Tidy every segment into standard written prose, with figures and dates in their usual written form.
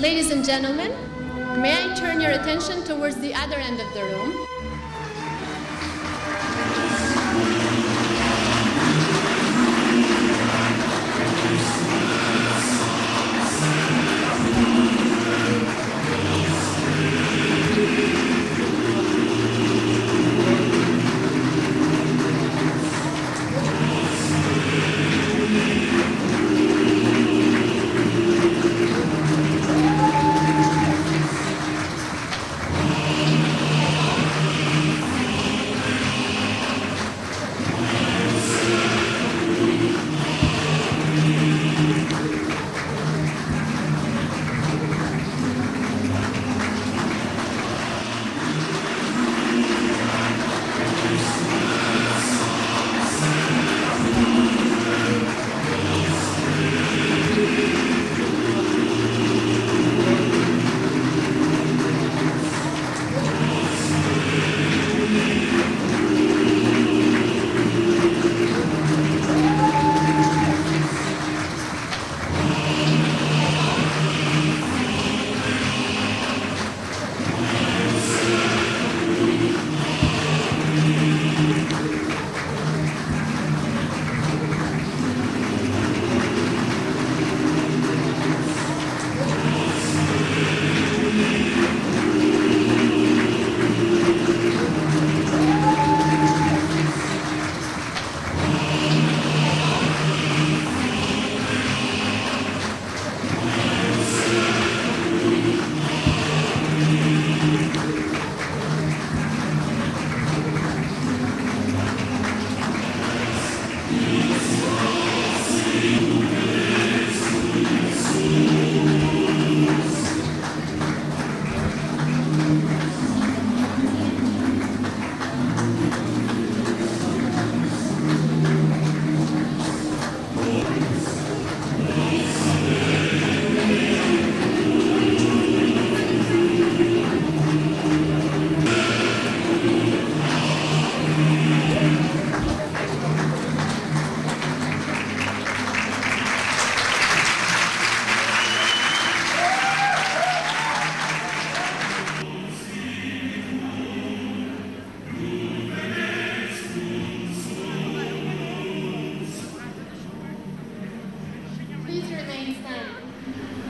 Ladies and gentlemen, may I turn your attention towards the other end of the room?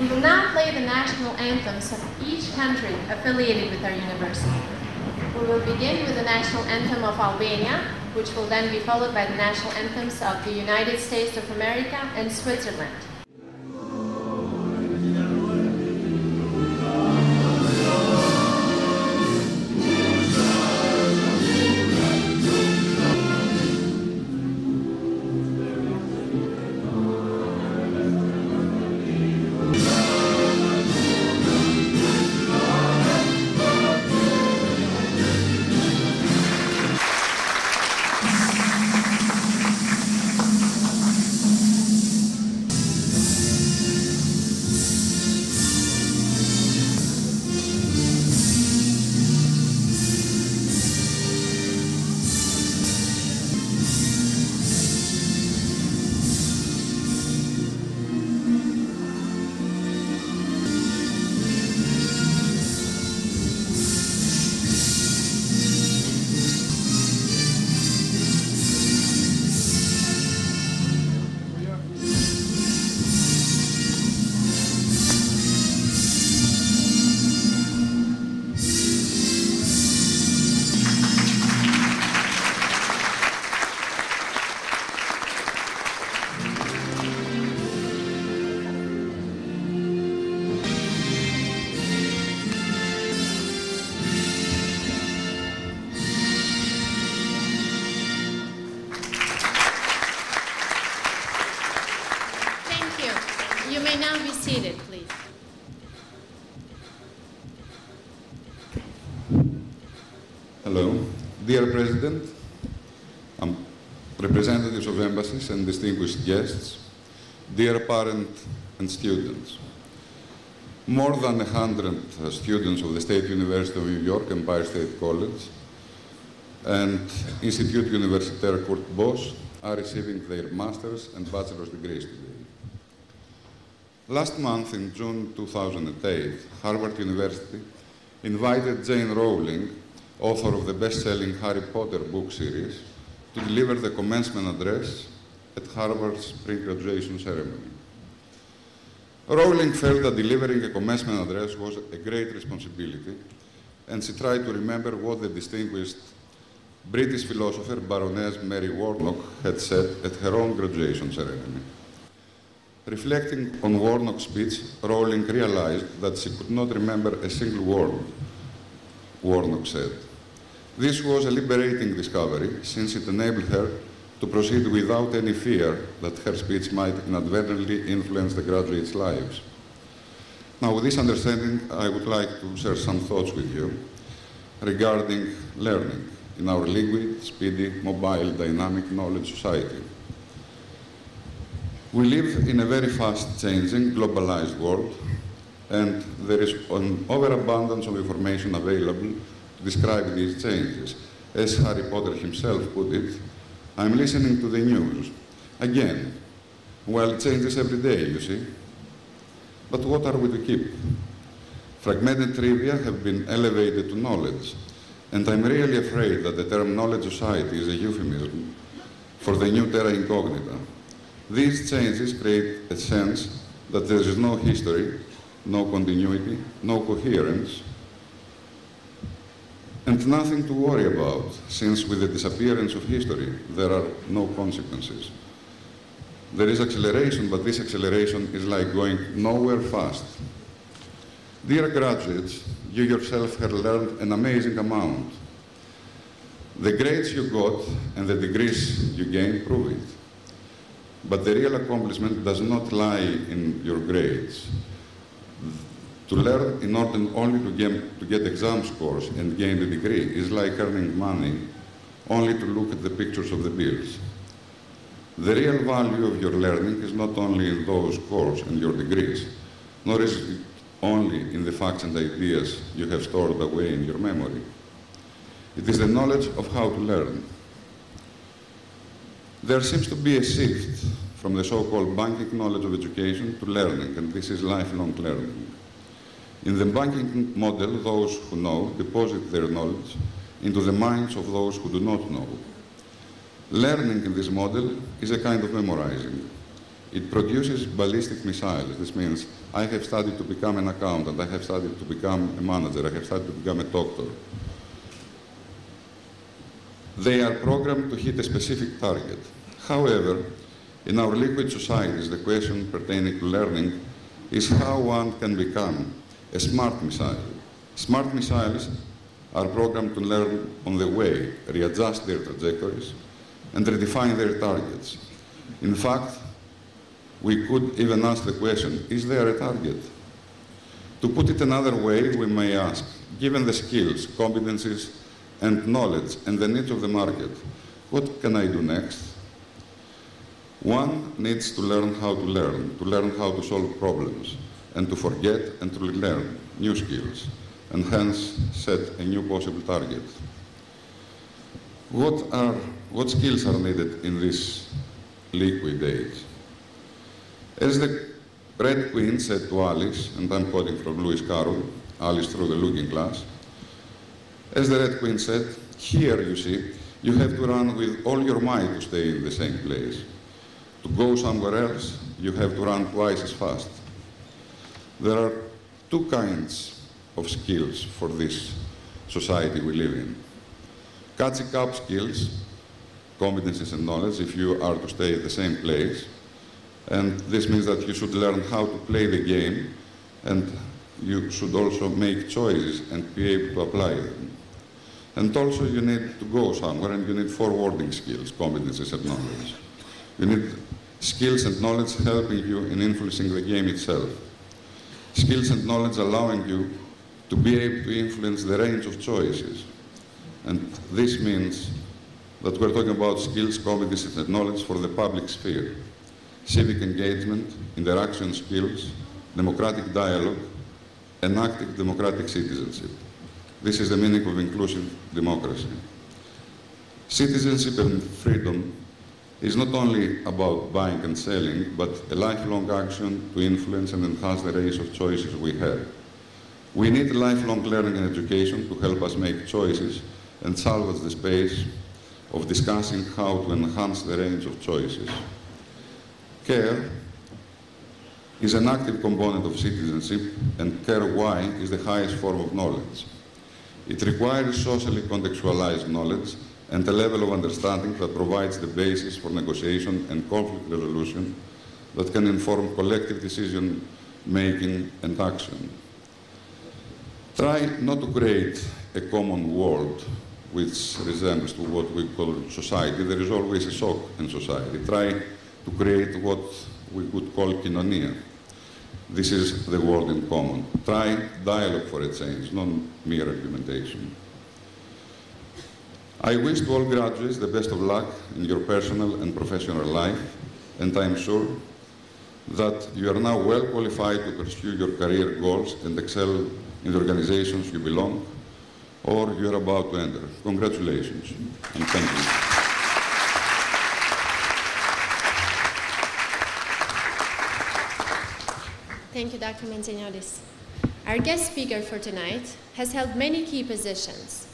We will now play the national anthems of each country affiliated with our university. We will begin with the national anthem of Albania, which will then be followed by the national anthems of the United States of America and Switzerland. You may now be seated, please. Hello. Dear President, representatives of embassies and distinguished guests, dear parents and students. More than 100 students of the State University of New York, Empire State College, and Institut Universitaire Kurt Bosch are receiving their master's and bachelor's degrees today. Last month, in June 2008, Harvard University invited Jane Rowling, author of the best-selling Harry Potter book series, to deliver the commencement address at Harvard's pre-graduation ceremony. Rowling felt that delivering a commencement address was a great responsibility, and she tried to remember what the distinguished British philosopher Baroness Mary Warnock had said at her own graduation ceremony. Reflecting on Warnock's speech, Rowling realized that she could not remember a single word Warnock said. This was a liberating discovery, since it enabled her to proceed without any fear that her speech might inadvertently influence the graduates' lives. Now, with this understanding, I would like to share some thoughts with you regarding learning in our liquid, speedy, mobile, dynamic knowledge society. We live in a very fast-changing, globalized world, and there is an overabundance of information available to describe these changes. As Harry Potter himself put it, I'm listening to the news. Again, well, it changes every day, you see. But what are we to keep? Fragmented trivia have been elevated to knowledge, and I'm really afraid that the term knowledge society is a euphemism for the new terra incognita. These changes create a sense that there is no history, no continuity, no coherence, and nothing to worry about, since with the disappearance of history, there are no consequences. There is acceleration, but this acceleration is like going nowhere fast. Dear graduates, you yourself have learned an amazing amount. The grades you got and the degrees you gained prove it. But the real accomplishment does not lie in your grades. To learn in order only to get exam scores and gain the degree is like earning money only to look at the pictures of the bills. The real value of your learning is not only in those scores and your degrees, nor is it only in the facts and ideas you have stored away in your memory. It is the knowledge of how to learn. There seems to be a shift from the so-called banking knowledge of education to learning, and this is lifelong learning. In the banking model, those who know deposit their knowledge into the minds of those who do not know. Learning in this model is a kind of memorizing. It produces ballistic missiles. This means I have studied to become an accountant, I have studied to become a manager, I have studied to become a doctor. They are programmed to hit a specific target. However, in our liquid societies, the question pertaining to learning is how one can become a smart missile. Smart missiles are programmed to learn on the way, readjust their trajectories, and redefine their targets. In fact, we could even ask the question, is there a target? To put it another way, we may ask, given the skills, competencies, and knowledge and the needs of the market, what can I do next? One needs to learn how to solve problems, and to forget and to learn new skills, and hence set a new possible target. What skills are needed in this liquid age? As the Red Queen said to Alice, and I'm quoting from Lewis Carroll, Alice Through the Looking Glass, as the Red Queen said, here, you see, you have to run with all your might to stay in the same place. To go somewhere else, you have to run twice as fast. There are two kinds of skills for this society we live in. Catching up skills, competencies and knowledge, if you are to stay at the same place. And this means that you should learn how to play the game, and you should also make choices and be able to apply them. And also you need to go somewhere, and you need forwarding skills, competencies and knowledge. You need skills and knowledge helping you in influencing the game itself. Skills and knowledge allowing you to be able to influence the range of choices. And this means that we're talking about skills, competencies and knowledge for the public sphere. Civic engagement, interaction skills, democratic dialogue, and active democratic citizenship. This is the meaning of inclusive democracy. Citizenship and freedom is not only about buying and selling, but a lifelong action to influence and enhance the range of choices we have. We need lifelong learning and education to help us make choices and salvage the space of discussing how to enhance the range of choices. Care is an active component of citizenship, and care why is the highest form of knowledge. It requires socially contextualized knowledge and a level of understanding that provides the basis for negotiation and conflict resolution that can inform collective decision-making and action. Try not to create a common world which resembles to what we call society. There is always a shock in society. Try to create what we could call kinonia. This is the world in common. Try dialogue for a change, not mere argumentation. I wish to all graduates the best of luck in your personal and professional life, and I'm sure that you are now well qualified to pursue your career goals and excel in the organizations you belong or you're about to enter. Congratulations, and thank you. Thank you, Dr. Manzaniotis. Our guest speaker for tonight has held many key positions,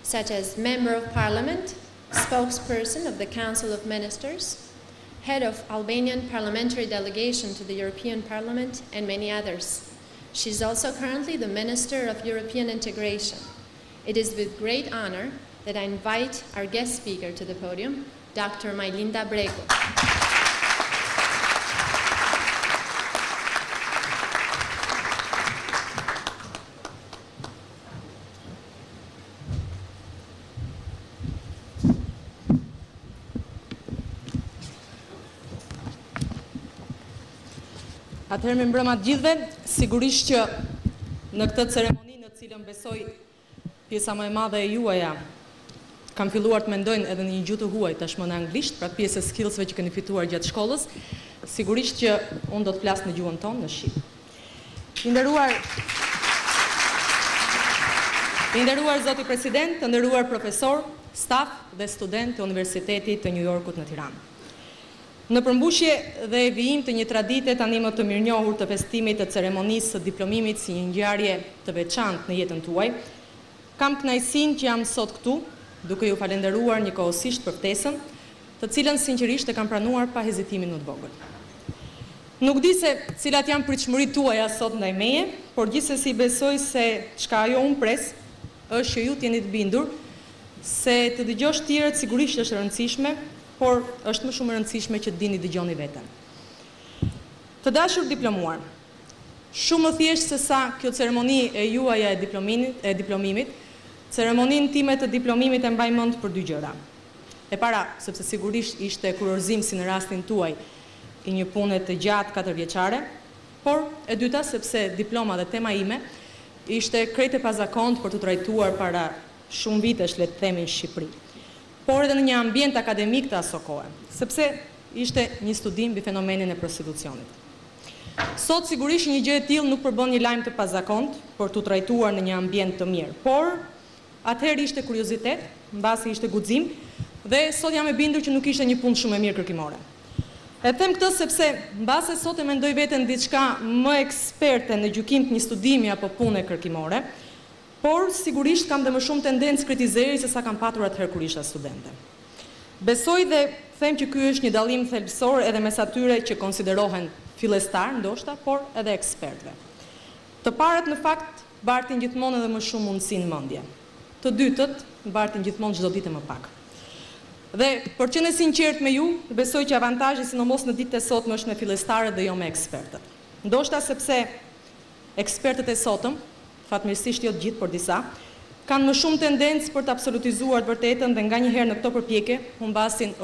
such as Member of Parliament, Spokesperson of the Council of Ministers, Head of Albanian Parliamentary Delegation to the European Parliament, and many others. She's also currently the Minister of European Integration. It is with great honor that I invite our guest speaker to the podium, Dr. Majlinda Breko. Atëherë me mbrëma të gjithëve, sigurisht që në këtë ceremoni në cilën besoj pjesa më e madhe e juaja kam filluar të mendojnë edhe në një gjuhë të huaj tashmë në anglisht, pra pjesë e skillsve që keni fituar gjatë shkollës, sigurisht që unë do të flas në gjuhën tonë, në shqip. I nderuar zoti president, të nderuar profesor, staf dhe student të Universitetit të New Yorkut në Tiranë. Në përmbushje dhe e vijim të një tradite tani më të mirënjohur të festimit të ceremonisë së diplomimit si një ngjarje të veçantë në jetën tuaj, kam kënaqësinë që jam sot këtu, duke ju falenderuar njëkohësisht për ftesën, të cilën sinqerisht e kam pranuar pa hezitimin më të vogël. Nuk di se cilat janë pritshmëritë tuaja sot ndaj meje, por gjithsesi besoj se çka ajo unë pres është që ju të jeni të bindur se të dëgjosh tjerët sigurisht është e rëndësishme, por është më shumë e rëndësishme që të dini dëgjoni veten. Të dashur diplomuar, shumë më thjesht se sa kjo ceremoni e juaja e diplomimit, ceremoninë time të diplomimit e mbaj mend për dy gjëra. E para, sepse sigurisht ishte kurorëzim si në rastin tuaj i një pune të gjatë 4 vjeçare, por e dyta sepse diploma dhe tema ime ishte krejt e pazakont për të trajtuar para shumë vitesh, le të themi, në Shqipëri, por edhe në një ambient akademik të aso kohe, sepse ishte një studim mbi fenomenin e prostitucionit. Sot sigurisht një gjë e tillë nuk përbën një lajm të pazakont për të trajtuar në një ambient të mirë, por atëherë ishte kuriozitet, mbasi ishte guxim, dhe sot jam e bindur që nuk ishte një punë shumë e mirë kërkimore. E them këtë sepse mbase sot e mendoj veten diçka më eksperte në gjykim të një studimi apo pune kërkimore, por sigurisht kam dhe më shumë tendencë kritizeri se sa kam patur atëherë kur isha studente. Besoj dhe them që ky është një dallim thelbësor edhe mes atyre që konsiderohen fillestar ndoshta, por edhe ekspertëve. Të parët në fakt bartin gjithmonë edhe më shumë mundësi në mendje. Të dytët bartin gjithmonë çdo ditë më pak. Dhe për që në sinqert me ju, besoj që avantazhi sidomos në ditët e sotme është me fillestarët dhe jo me ekspertët. Ndoshta sepse ekspertët e sotëm, fatmirësisht jo të gjithë, por disa, kanë më shumë tendencë për të absolutizuar të vërtetën dhe nga njëherë në këto përpjekje humbasin